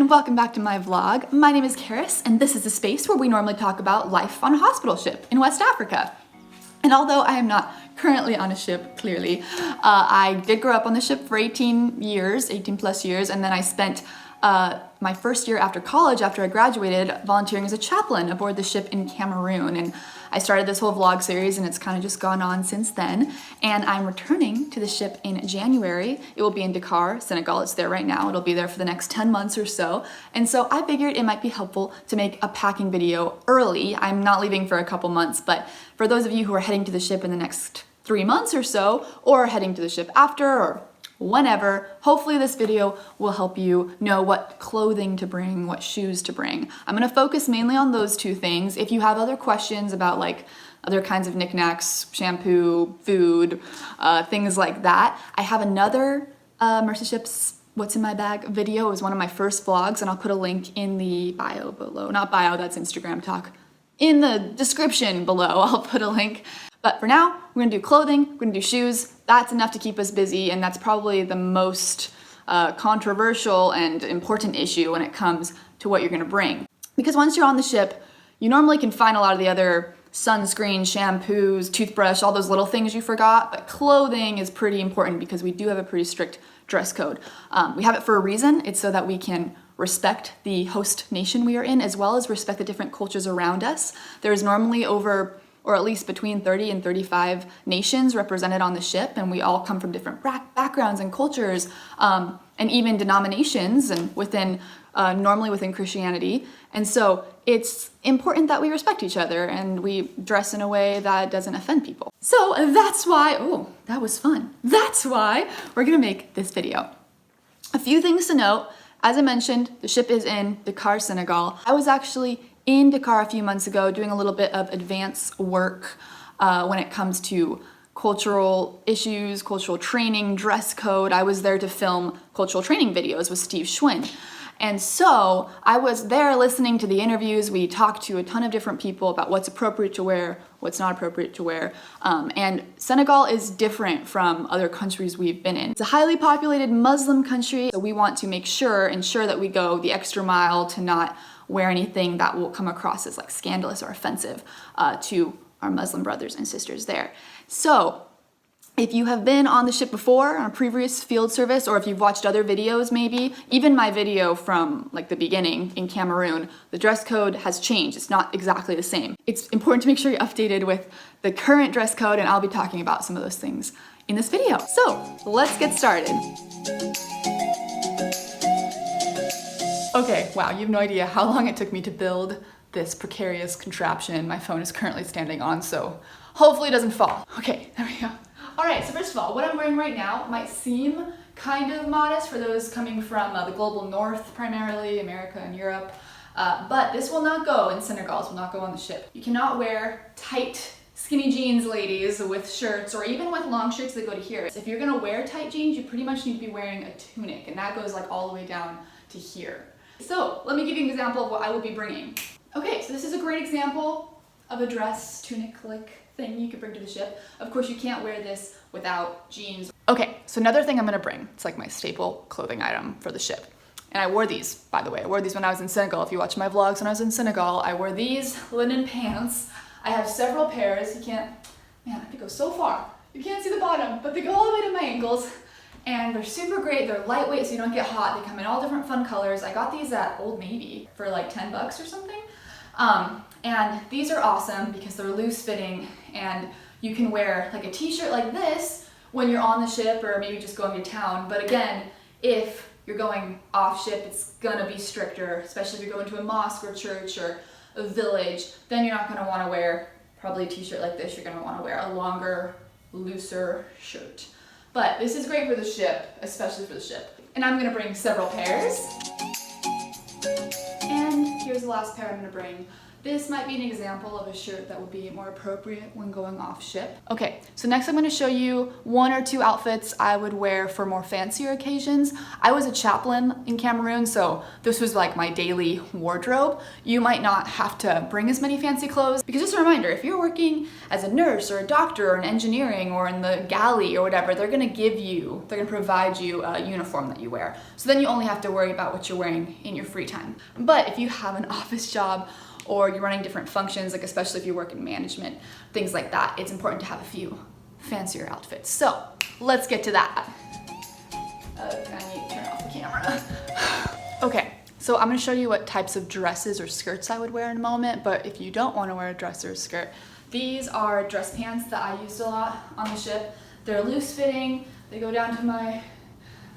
and welcome back to my vlog. My name is Carys, and this is a space where we normally talk about life on a hospital ship in West Africa. And although I am not currently on a ship, clearly, I did grow up on the ship for 18 plus years, and then I spent my first year after college, after I graduated, volunteering as a chaplain aboard the ship in Cameroon. And I started this whole vlog series, and it's kind of just gone on since then. And I'm returning to the ship in January. It will be in Dakar, Senegal. It's there right now. It'll be there for the next 10 months or so. And so I figured it might be helpful to make a packing video early. I'm not leaving for a couple months, but for those of you who are heading to the ship in the next 3 months or so, or heading to the ship after, or whenever, hopefully this video will help you know what clothing to bring, what shoes to bring. I'm gonna focus mainly on those two things. If you have other questions about like other kinds of knickknacks, shampoo, food, things like that, I have another Mercy Ships What's in My Bag video. It was one of my first vlogs, and I'll put a link in the bio below. Not bio, that's Instagram talk. In the description below, I'll put a link. But for now, we're gonna do clothing, we're gonna do shoes. That's enough to keep us busy, and that's probably the most controversial and important issue when it comes to what you're gonna bring. Because once you're on the ship, you normally can find a lot of the other sunscreen, shampoos, toothbrush, all those little things you forgot, but clothing is pretty important because we do have a pretty strict dress code. We have it for a reason. It's so that we can respect the host nation we are in, as well as respect the different cultures around us. There's normally over, or at least between 30 and 35 nations represented on the ship, and we all come from different backgrounds and cultures, and even denominations, and normally within Christianity. And so it's important that we respect each other and we dress in a way that doesn't offend people. So that's why, oh, that was fun. That's why we're gonna make this video. A few things to note. As I mentioned, the ship is in Dakar, Senegal. I was actually in Dakar a few months ago doing a little bit of advanced work when it comes to cultural issues, cultural training, dress code. I was there to film cultural training videos with Steve Schwinn. And so I was there listening to the interviews. We talked to a ton of different people about what's appropriate to wear, what's not appropriate to wear. And Senegal is different from other countries we've been in. It's a highly populated Muslim country, so we want to ensure that we go the extra mile to not wear anything that will come across as like scandalous or offensive to our Muslim brothers and sisters there. So if you have been on the ship before on a previous field service, or if you've watched other videos maybe, even my video from like the beginning in Cameroon, the dress code has changed. It's not exactly the same. It's important to make sure you're updated with the current dress code, and I'll be talking about some of those things in this video. So let's get started. Okay, wow, you have no idea how long it took me to build this precarious contraption my phone is currently standing on, so hopefully it doesn't fall. Okay, there we go. All right, so first of all, what I'm wearing right now might seem kind of modest for those coming from the global north, primarily America and Europe, but this will not go in Senegal. This will not go on the ship. You cannot wear tight, skinny jeans, ladies, with shirts, or even with long shirts that go to here. If you're gonna wear tight jeans, you pretty much need to be wearing a tunic, and that goes like all the way down to here. So let me give you an example of what I will be bringing. Okay, so this is a great example of a dress, tunic-like thing you could bring to the ship. Of course, you can't wear this without jeans. Okay, so another thing I'm gonna bring, it's like my staple clothing item for the ship. And I wore these, by the way. I wore these when I was in Senegal. If you watch my vlogs when I was in Senegal, I wore these linen pants. I have several pairs. You can't, man, I have to go so far. You can't see the bottom, but they go all the way to my ankles. And they're super great. They're lightweight so you don't get hot. They come in all different fun colors. I got these at Old Navy for like 10 bucks or something. And these are awesome because they're loose fitting, and you can wear like a t-shirt like this when you're on the ship, or maybe just going to town. But again, if you're going off ship, it's gonna be stricter, especially if you're going to a mosque or church or a village. Then you're not gonna wanna wear probably a t-shirt like this. You're gonna wanna wear a longer, looser shirt. But this is great for the ship, especially for the ship. And I'm gonna bring several pairs. And here's the last pair I'm gonna bring. this might be an example of a shirt that would be more appropriate when going off ship. Okay, so next I'm going to show you 1 or 2 outfits I would wear for more fancier occasions. I was a chaplain in Cameroon, so this was like my daily wardrobe. You might not have to bring as many fancy clothes, because just a reminder, if you're working as a nurse or a doctor or in engineering or in the galley or whatever, they're going to provide you a uniform that you wear. So then you only have to worry about what you're wearing in your free time. But if you have an office job, or you're running different functions, like especially if you work in management, things like that, it's important to have a few fancier outfits. So let's get to that. I need to turn off the camera. Okay, so I'm gonna show you what types of dresses or skirts I would wear in a moment, but if you don't wanna wear a dress or a skirt, these are dress pants that I used a lot on the ship. They're loose fitting, they go down to my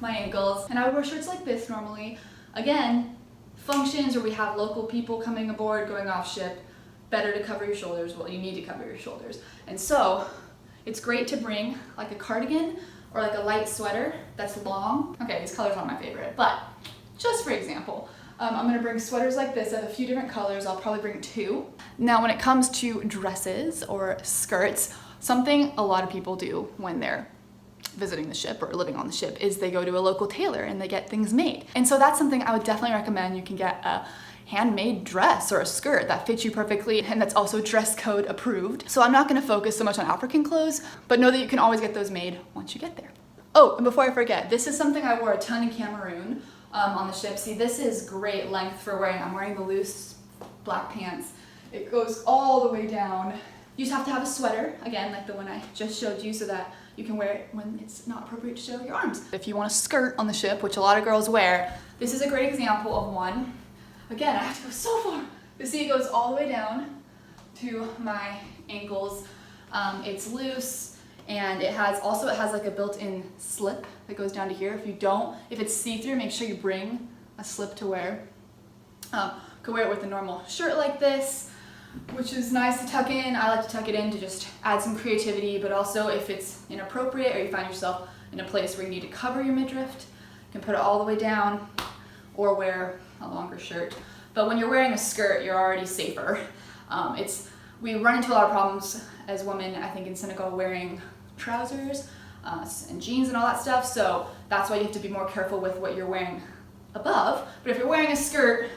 ankles, and I would wear shirts like this normally. Again, functions where we have local people coming aboard, going off ship, better to cover your shoulders. Well, you need to cover your shoulders. And so it's great to bring like a cardigan or like a light sweater that's long. Okay, these colors aren't my favorite, but just for example, I'm gonna bring sweaters like this. I have a few different colors. I'll probably bring 2. Now, when it comes to dresses or skirts, something a lot of people do when they're visiting the ship or living on the ship is they go to a local tailor and they get things made. And so that's something I would definitely recommend. You can get a handmade dress or a skirt that fits you perfectly, and that's also dress code approved. So I'm not going to focus so much on African clothes, but know that you can always get those made once you get there. Oh, and before I forget, this is something I wore a ton in Cameroon on the ship. See, this is great length for wearing. I'm wearing the loose black pants. It goes all the way down. You just have to have a sweater, again, like the one I just showed you, so that you can wear it when it's not appropriate to show your arms. If you want a skirt on the ship, which a lot of girls wear, this is a great example of one. Again, I have to go so far. You see, it goes all the way down to my ankles. It's loose, and it has like a built-in slip that goes down to here. If it's see-through, make sure you bring a slip to wear. You can wear it with a normal shirt like this, which is nice to tuck in. I like to tuck it in to just add some creativity, but also if it's inappropriate or you find yourself in a place where you need to cover your midriff, you can put it all the way down or wear a longer shirt. But when you're wearing a skirt, you're already safer. We run into a lot of problems as women, I think, in Senegal wearing trousers and jeans and all that stuff, so that's why you have to be more careful with what you're wearing above. But if you're wearing a skirt,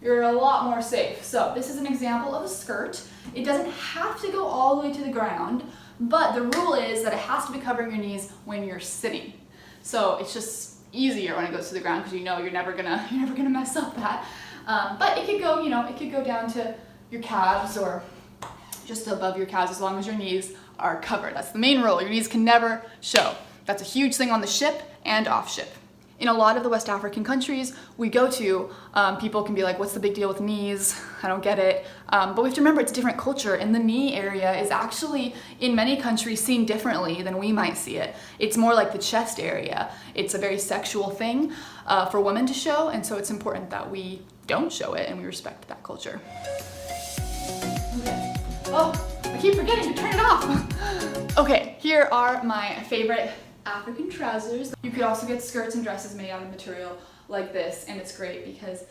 you're a lot more safe. So this is an example of a skirt. It doesn't have to go all the way to the ground, but the rule is that it has to be covering your knees when you're sitting. So it's just easier when it goes to the ground because you know you're never gonna mess up that. But it could go down to your calves or just above your calves as long as your knees are covered. That's the main rule. Your knees can never show. That's a huge thing on the ship and off ship. In a lot of the West African countries we go to, people can be like, what's the big deal with knees? I don't get it. But we have to remember it's a different culture, and the knee area is actually, in many countries, seen differently than we might see it. It's more like the chest area. It's a very sexual thing for women to show, and so it's important that we don't show it and we respect that culture. Okay. Oh, I keep forgetting to turn it off. Okay, here are my favorite African trousers. You could also get skirts and dresses made out of material like this, and it's great because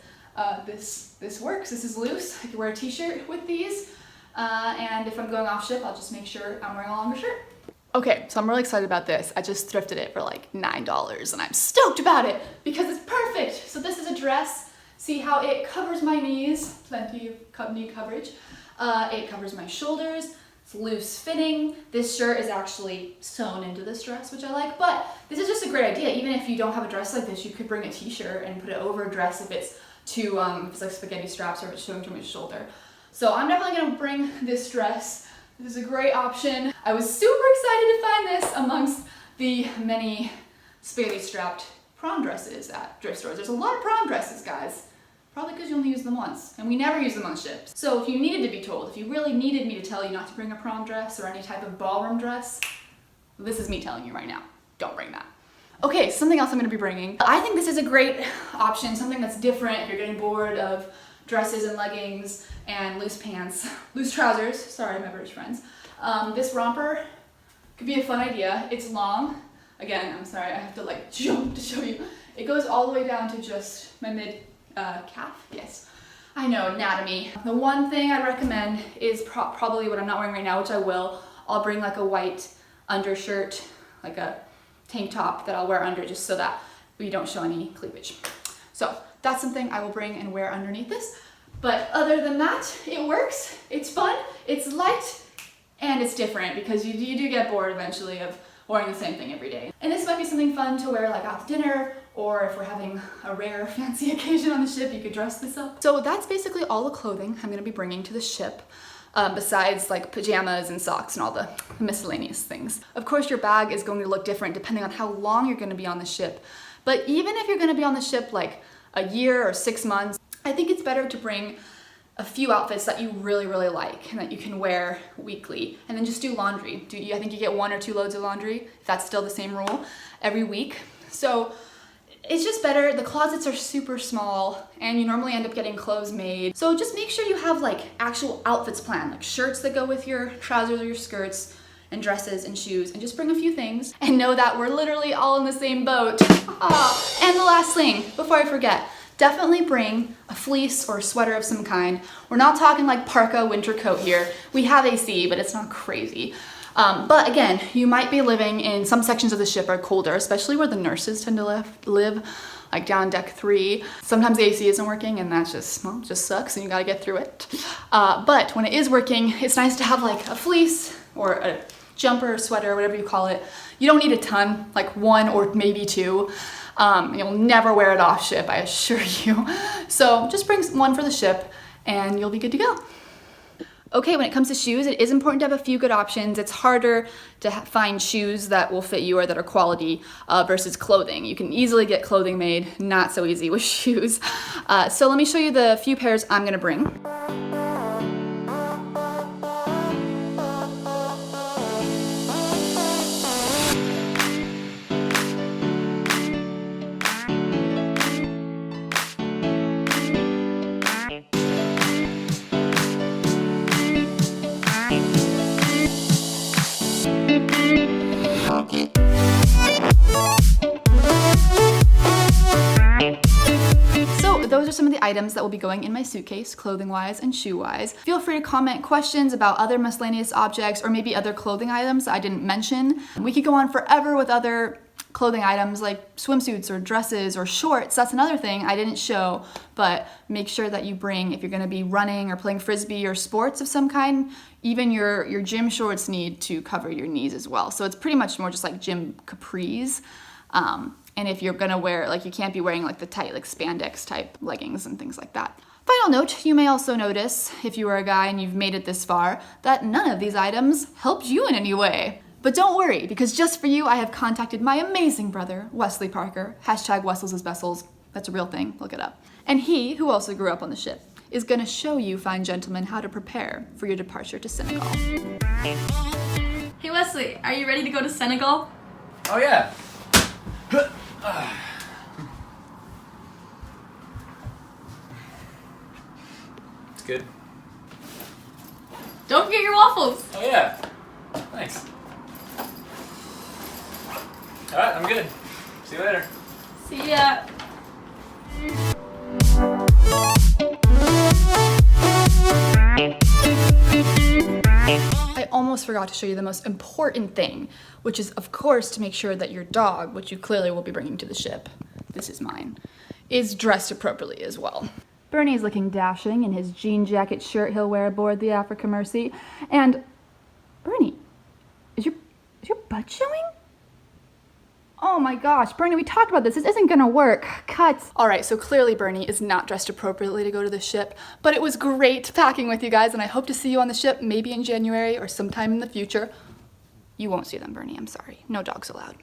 this works. This is loose. I could wear a t-shirt with these, and if I'm going off ship, I'll just make sure I'm wearing a longer shirt. Okay, so I'm really excited about this. I just thrifted it for like $9, and I'm stoked about it because it's perfect. So this is a dress. See how it covers my knees, plenty of knee coverage. It covers my shoulders. It's loose fitting. This shirt is actually sewn into this dress, which I like, but this is just a great idea. Even if you don't have a dress like this, you could bring a t-shirt and put it over a dress if it's too, if it's like spaghetti straps or if it's showing too much shoulder. So I'm definitely gonna bring this dress. This is a great option. I was super excited to find this amongst the many spaghetti strapped prom dresses at thrift stores. There's a lot of prom dresses, guys. Probably because you only use them once, and we never use them on ships. So if you needed to be told, if you really needed me to tell you not to bring a prom dress or any type of ballroom dress, this is me telling you right now, don't bring that. Okay, something else I'm gonna be bringing. I think this is a great option, something that's different if you're getting bored of dresses and leggings and loose pants, loose trousers, sorry my British friends. This romper could be a fun idea. It's long. Again, I'm sorry, I have to like jump to show you. It goes all the way down to just my mid calf, yes. I know, anatomy. The one thing I'd recommend is probably what I'm not wearing right now, which I will. I'll bring like a white undershirt, like a tank top that I'll wear under just so that we don't show any cleavage. So that's something I will bring and wear underneath this. But other than that, it works, it's fun, it's light, and it's different because you do get bored eventually of wearing the same thing every day. And this might be something fun to wear like out to dinner, or if we're having a rare fancy occasion on the ship, you could dress this up. So that's basically all the clothing I'm gonna be bringing to the ship, besides like pajamas and socks and all the miscellaneous things. Of course, your bag is going to look different depending on how long you're gonna be on the ship. But even if you're gonna be on the ship like a year or 6 months, I think it's better to bring a few outfits that you really, really like and that you can wear weekly, and then just do laundry. I think you get 1 or 2 loads of laundry, if that's still the same rule, every week. So it's just better. The closets are super small and you normally end up getting clothes made. So just make sure you have like actual outfits planned, like shirts that go with your trousers or your skirts, and dresses and shoes, and just bring a few things and know that we're literally all in the same boat. And the last thing, before I forget, definitely bring a fleece or a sweater of some kind. We're not talking like parka winter coat here. We have AC, but it's not crazy. But again, you might be living in some sections of the ship are colder, especially where the nurses tend to live, like down deck 3. Sometimes the AC isn't working and that just sucks and you gotta get through it. But when it is working, it's nice to have like a fleece or a jumper, sweater, whatever you call it. You don't need a ton, like 1 or maybe 2. You'll never wear it off ship, I assure you. So just bring one for the ship and you'll be good to go. Okay, when it comes to shoes, it is important to have a few good options. It's harder to find shoes that will fit you or that are quality versus clothing. You can easily get clothing made, not so easy with shoes. So let me show you the few pairs I'm gonna bring. So those are some of the items that will be going in my suitcase, clothing-wise and shoe-wise. Feel free to comment questions about other miscellaneous objects or maybe other clothing items that I didn't mention. We could go on forever with other clothing items like swimsuits or dresses or shorts. That's another thing I didn't show, but make sure that you bring, if you're gonna be running or playing frisbee or sports of some kind, even your gym shorts need to cover your knees as well. So it's pretty much more just like gym capris. And if you're gonna wear, like you can't be wearing like the tight, like spandex type leggings and things like that. Final note, you may also notice, if you are a guy and you've made it this far, that none of these items helped you in any way. But don't worry, because just for you, I have contacted my amazing brother, Wesley Parker, #Wessels is Vessels. That's a real thing, look it up. And he, who also grew up on the ship, is gonna show you fine gentlemen how to prepare for your departure to Senegal. Hey Wesley, are you ready to go to Senegal? Oh yeah. It's good. Don't forget your waffles! Oh yeah. Thanks. Alright, I'm good. See you later. See ya! I almost forgot to show you the most important thing, which is of course to make sure that your dog, which you clearly will be bringing to the ship, this is mine, is dressed appropriately as well. Bernie's looking dashing in his jean jacket shirt he'll wear aboard the Africa Mercy. And Bernie, is your butt showing? Oh my gosh, Bernie, we talked about this. This isn't gonna work. Cut. All right, so clearly Bernie is not dressed appropriately to go to the ship, but it was great packing with you guys, and I hope to see you on the ship maybe in January or sometime in the future. You won't see them, Bernie, I'm sorry. No dogs allowed.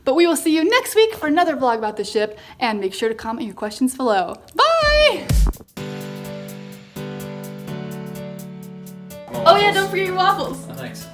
But we will see you next week for another vlog about the ship, and make sure to comment your questions below. Bye! Oh yeah, don't forget your waffles! Oh, thanks.